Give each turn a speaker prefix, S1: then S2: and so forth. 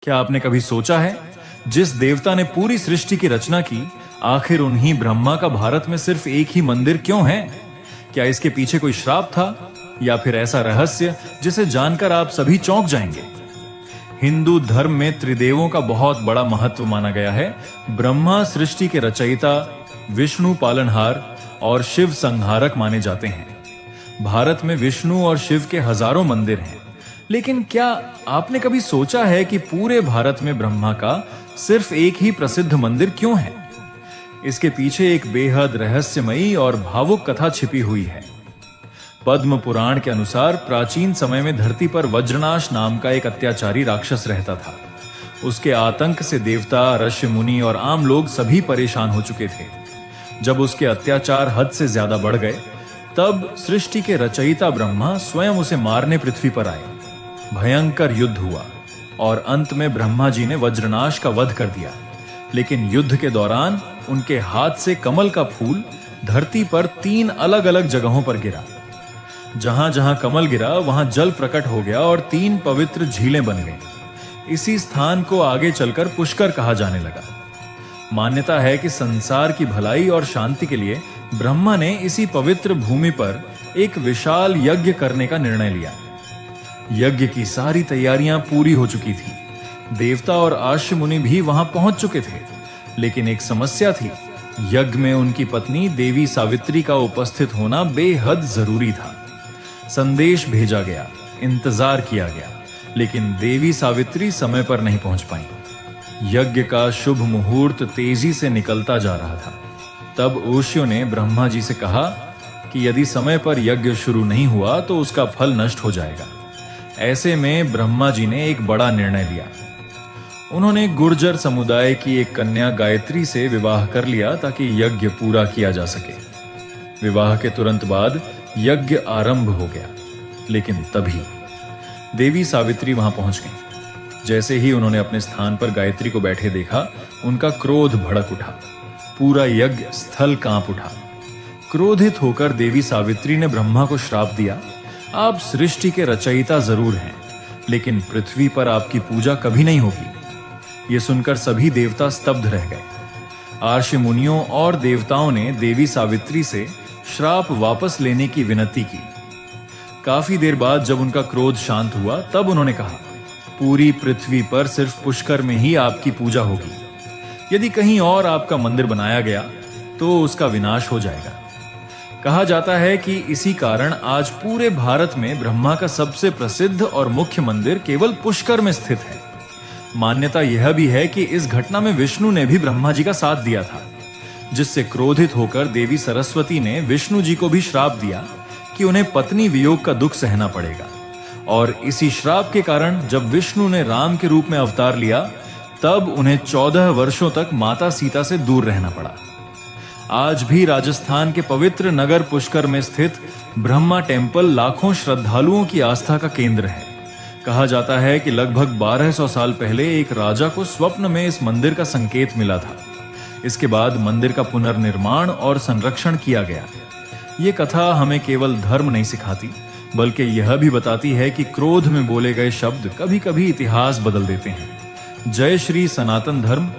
S1: क्या आपने कभी सोचा है, जिस देवता ने पूरी सृष्टि की रचना की, आखिर उन्हीं ब्रह्मा का भारत में सिर्फ एक ही मंदिर क्यों है? क्या इसके पीछे कोई श्राप था, या फिर ऐसा रहस्य जिसे जानकर आप सभी चौंक जाएंगे? हिंदू धर्म में त्रिदेवों का बहुत बड़ा महत्व माना गया है। ब्रह्मा सृष्टि के रचयिता, विष्णु पालनहार और शिव संहारक माने जाते हैं। भारत में विष्णु और शिव के हजारों मंदिर हैं, लेकिन क्या आपने कभी सोचा है कि पूरे भारत में ब्रह्मा का सिर्फ एक ही प्रसिद्ध मंदिर क्यों है? इसके पीछे एक बेहद रहस्यमयी और भावुक कथा छिपी हुई है। पद्म पुराण के अनुसार प्राचीन समय में धरती पर वज्रनाश नाम का एक अत्याचारी राक्षस रहता था। उसके आतंक से देवता, ऋषि मुनि और आम लोग सभी परेशान हो चुके थे। जब उसके अत्याचार हद से ज्यादा बढ़ गए, तब सृष्टि के रचयिता ब्रह्मा स्वयं उसे मारने पृथ्वी पर आए। भयंकर युद्ध हुआ और अंत में ब्रह्मा जी ने वज्रनाश का वध कर दिया। लेकिन युद्ध के दौरान उनके हाथ से कमल का फूल धरती पर 3 अलग-अलग जगहों पर गिरा। जहां-जहां कमल गिरा, वहां जल प्रकट हो गया और 3 पवित्र झीलें बन गईं। इसी स्थान को आगे चलकर पुष्कर कहा जाने लगा। मान्यता है कि संसार की भलाई और शांति के लिए ब्रह्मा ने इसी पवित्र भूमि पर एक विशाल यज्ञ करने का निर्णय लिया। यज्ञ की सारी तैयारियां पूरी हो चुकी थी। देवता और आश्य मुनि भी वहां पहुंच चुके थे, लेकिन एक समस्या थी। यज्ञ में उनकी पत्नी देवी सावित्री का उपस्थित होना बेहद जरूरी था। संदेश भेजा गया, इंतजार किया गया, लेकिन देवी सावित्री समय पर नहीं पहुंच पाई। यज्ञ का शुभ मुहूर्त तेजी से निकलता जा रहा था। तब ओशो ने ब्रह्मा जी से कहा कि यदि समय पर यज्ञ शुरू नहीं हुआ तो उसका फल नष्ट हो जाएगा। ऐसे में ब्रह्मा जी ने एक बड़ा निर्णय लिया। उन्होंने गुर्जर समुदाय की एक कन्या गायत्री से विवाह कर लिया ताकि यज्ञ पूरा किया जा सके। विवाह के तुरंत बाद यज्ञ आरंभ हो गया, लेकिन तभी देवी सावित्री वहां पहुंच गईं। जैसे ही उन्होंने अपने स्थान पर गायत्री को बैठे देखा, उनका क्रोध भड़क उठा। पूरा यज्ञ स्थल कांप उठा। क्रोधित होकर देवी सावित्री ने ब्रह्मा को श्राप दिया, आप सृष्टि के रचयिता जरूर हैं, लेकिन पृथ्वी पर आपकी पूजा कभी नहीं होगी। यह सुनकर सभी देवता स्तब्ध रह गए। आर्षि मुनियों और देवताओं ने देवी सावित्री से श्राप वापस लेने की विनती की। काफी देर बाद जब उनका क्रोध शांत हुआ, तब उन्होंने कहा, पूरी पृथ्वी पर सिर्फ पुष्कर में ही आपकी पूजा होगी। यदि कहीं और आपका मंदिर बनाया गया तो उसका विनाश हो जाएगा। कहा जाता है कि इसी कारण आज पूरे भारत में ब्रह्मा का सबसे प्रसिद्ध और मुख्य मंदिर केवल पुष्कर में स्थित है। मान्यता यह भी है कि इस घटना में विष्णु ने भी ब्रह्मा जी का साथ दिया था, जिससे क्रोधित होकर देवी सरस्वती ने विष्णु जी को भी श्राप दिया कि उन्हें पत्नी वियोग का दुख सहना पड़ेगा। और इसी श्राप के कारण जब विष्णु ने राम के रूप में अवतार लिया, तब उन्हें 14 वर्षों तक माता सीता से दूर रहना पड़ा। आज भी राजस्थान के पवित्र नगर पुष्कर में स्थित ब्रह्मा टेम्पल लाखों श्रद्धालुओं की आस्था का केंद्र है। कहा जाता है कि लगभग 1200 साल पहले एक राजा को स्वप्न में इस मंदिर का संकेत मिला था। इसके बाद मंदिर का पुनर्निर्माण और संरक्षण किया गया। ये कथा हमें केवल धर्म नहीं सिखाती, बल्कि यह भी बताती है कि क्रोध में बोले गए शब्द कभी-कभी इतिहास बदल देते हैं। जय श्री सनातन धर्म।